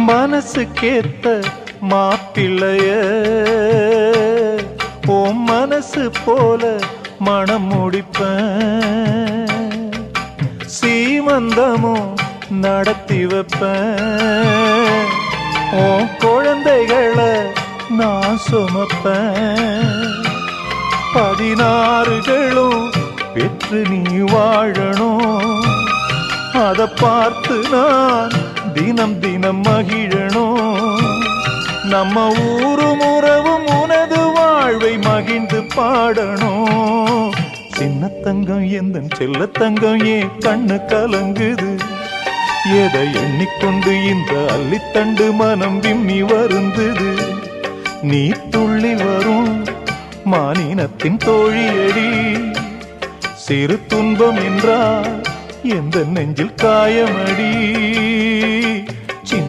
மனசுக்கேத்த மாப்பிள்ளைய உன் மனசு போல மனம் முடிப்பேன், சீமந்தமும் நடத்தி வைப்பேன், உன் குழந்தைகளை நான் சுமப்பேன், 16களும் பெற்று நீ வாழணும், அதை பார்த்து நான் தினம் தினம் மகிழணும், நம்ம ஊரும் உறவும் உனது வாழ்வை மகிழ்ந்து பாடணும். சின்ன தங்கம் எந்தன் செல்ல தங்கம் ஏன் கண்ணு கலங்குது, எதை எண்ணிக்கொண்டு இந்த அள்ளித்தண்டு மனம் விம்மி வருந்தது, நீ துள்ளி வரும் மானினத்தின் தோழியடி, சிறு துன்பம் என்றால் எந்த நெஞ்சில் காயமடி.